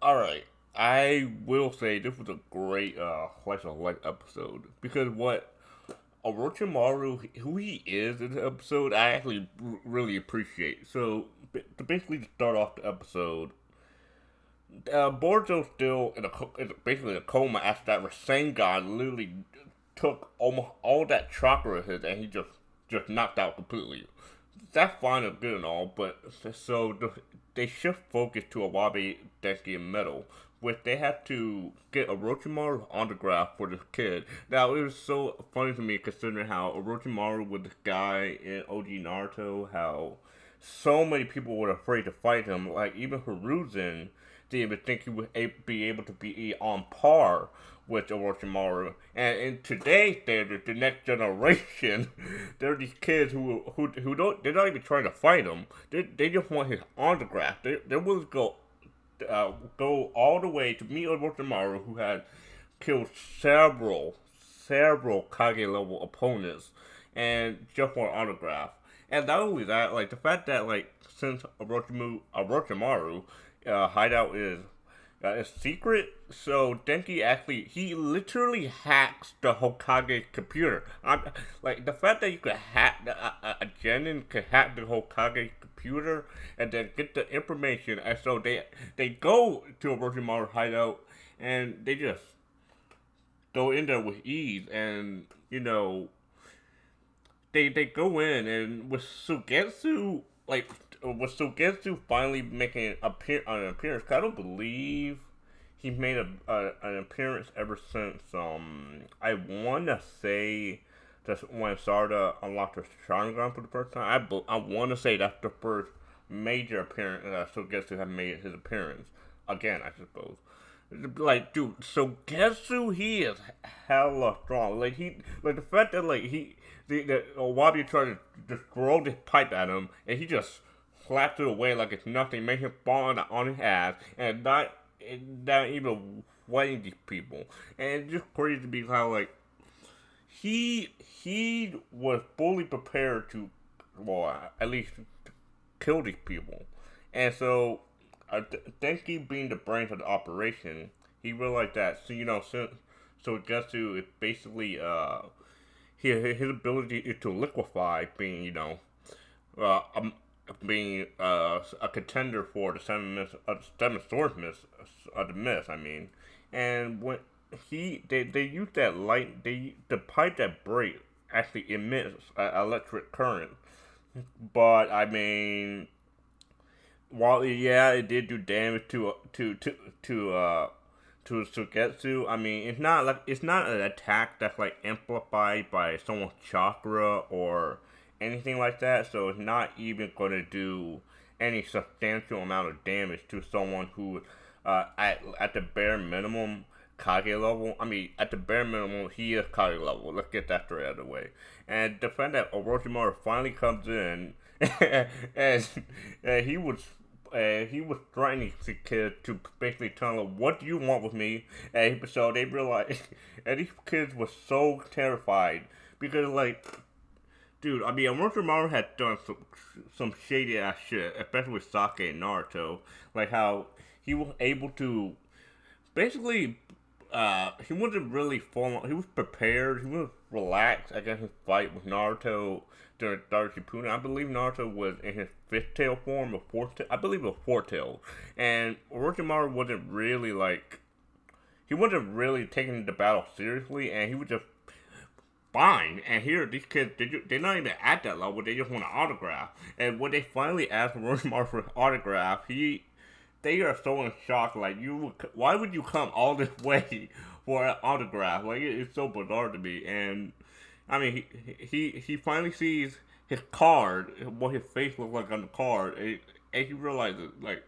Alright, I will say this was a great slice of life episode because what Orochimaru, who he is in the episode, I actually really appreciate. So, to basically start off the episode, Boruto's still basically in a coma after that Rasengan literally took almost all that chakra of his and he just knocked out completely. That's fine and good and all, but they shift focus to Awabi, Denki, and Metal, which they have to get Orochimaru's autograph for this kid. Now, it was so funny to me considering how Orochimaru was this guy in OG Naruto, how so many people were afraid to fight him. Like, even Hiruzen didn't even think he would be able to be on par with Orochimaru. And in today's standards, the next generation, there are these kids who don't, they're not even trying to fight him. They just want his autograph. They're willing to go all the way to meet Orochimaru, who had killed several Kage level opponents, and just for an autograph. And not only that, like the fact that like since Orochimaru hideout is secret, so Denki actually he literally hacks the Hokage computer. Like the fact that you could hack a genin could hack the Hokage computer and then get the information, and so they go to Orochimaru hideout and they just go in there with ease, and they go in, and with Sugetsu, like with Sugetsu finally making an appearance. 'Cause I don't believe he's made an appearance ever since I wanna say that's when Sarda unlocked her Sharingan for the first time. I wanna say that's the first major appearance that Sugetsu had made his appearance again, I suppose. Like, dude, so Getsu, he is hella strong. Like the fact that the Wabi tried to just throw this pipe at him, and he just slapped it away like it's nothing, made him fall on his ass, and not even fighting these people. And it's just crazy to be how like he was fully prepared to, well, at least kill these people, and so. Denki being the brains of the operation, he realized that so Getsu is basically his ability is to liquefy, being a contender for the seven swords mist of the mist. I mean, and when they use that light, the pipe that breaks actually emits electric current, but I mean. While yeah, it did do damage to Sugetsu. I mean, it's not an attack that's like amplified by someone's chakra or anything like that. So it's not even going to do any substantial amount of damage to someone who, at the bare minimum, Kage level. I mean, at the bare minimum, he is Kage level. Let's get that straight out of the way. And the fact that Orochimaru finally comes in, and he was threatening the kid to basically tell him, "What do you want with me?" And so they realized, and these kids were so terrified because, like, dude, I mean, Orochimaru had done some shady ass shit, especially with Sake and Naruto, like how he was able to basically. He wasn't really full. He was prepared. He was relaxed against his fight with Naruto during Dark Shippuden. I believe Naruto was in his fifth tail form, or fourth tail. I believe it was fourth tail. And Orochimaru wasn't really he wasn't really taking the battle seriously, and he was just fine. And here, these kids, they're not even at that level. They just want an autograph. And when they finally asked Orochimaru for an autograph, they are so in shock. Like, why would you come all this way for an autograph? Like, it's so bizarre to me. And I mean, he finally sees his card, what his face looks like on the card, and he realizes, like,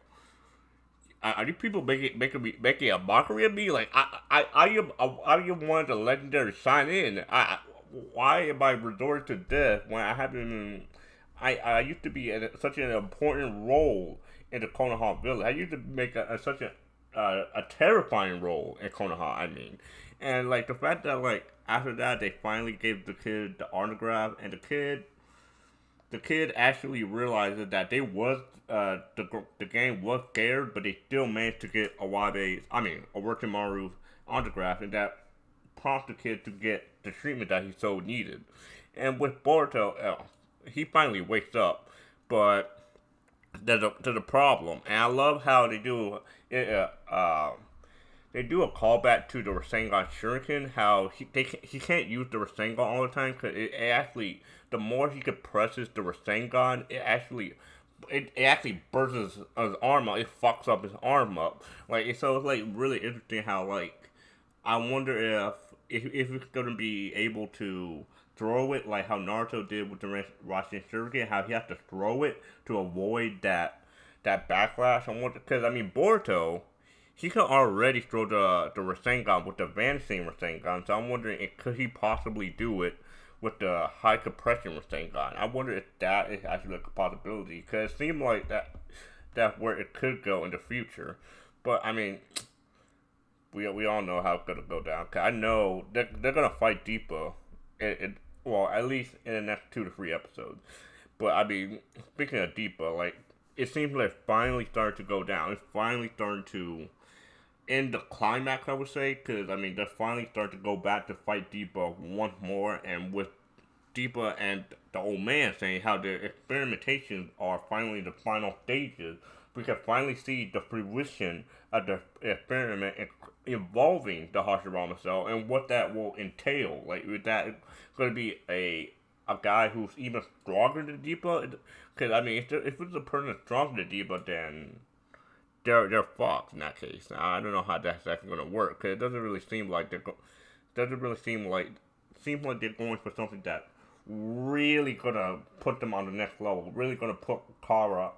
are these people making a mockery of me? Like, I am one of the legendary sign in. Why am I resorted to death when I haven't even? I used to be in such an important role in the Konoha village. I used to make such a terrifying role in Konoha. I mean, and like the fact that like after that they finally gave the kid the autograph, and the kid the kid actually realizes that the game was scared, but they still managed to get Orochimaru's autograph, and that prompted the kid to get the treatment that he so needed. And with Boruto, he finally wakes up, but there's a problem, and I love how they do it. They do a callback to the Rasengan Shuriken. How he can't use the Rasengan all the time because it actually, the more he compresses the Rasengan, it actually bursts his arm up. It fucks up his arm up. So it's like really interesting how I wonder if it's gonna be able to throw it like how Naruto did with the Rasen Shuriken. How he has to throw it to avoid that backlash. I wonder because Boruto, he can already throw the Rasengan with the vanishing Rasengan, so I'm wondering could he possibly do it with the high compression Rasengan. I wonder if that is actually a possibility, because it seems like that's where it could go in the future. But we all know how it's gonna go down. Cause I know they're gonna fight Deepa, well, at least in the next 2 to 3 episodes. But speaking of Deepa, it seems like it's finally starting to go down. It's finally starting to in the climax, I would say, because they finally start to go back to fight Deepa once more, and with Deepa and the old man saying how the experimentations are finally the final stages, we can finally see the fruition of the experiment involving the Hashirama Cell and what that will entail. Is that going to be a guy who's even stronger than Deepa? Because if it's a person stronger than Deepa, then they're fucked in that case. Now, I don't know how that's actually going to work, because it doesn't really seem like seems like they're going for something that really gonna put them on the next level, really gonna put Kara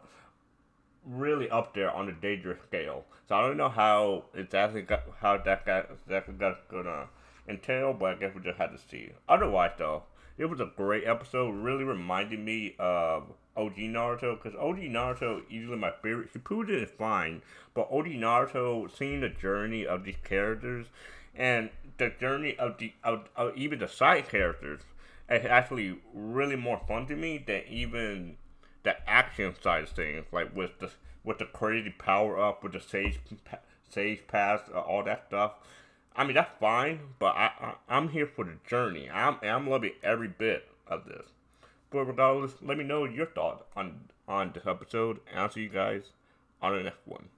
really up there on the dangerous scale. So I don't know how that's gonna entail, but I guess we just had to see. Otherwise, though, it was a great episode. Really reminded me of OG Naruto, because OG Naruto easily my favorite. Shippuden is fine, but OG Naruto, seeing the journey of these characters and the journey of even the side characters, is actually really more fun to me than even the action side of things, like with the crazy power up, with the sage pass, all that stuff. That's fine, but I'm here for the journey. I'm loving every bit of this. But regardless, let me know your thoughts on this episode, and I'll see you guys on the next one.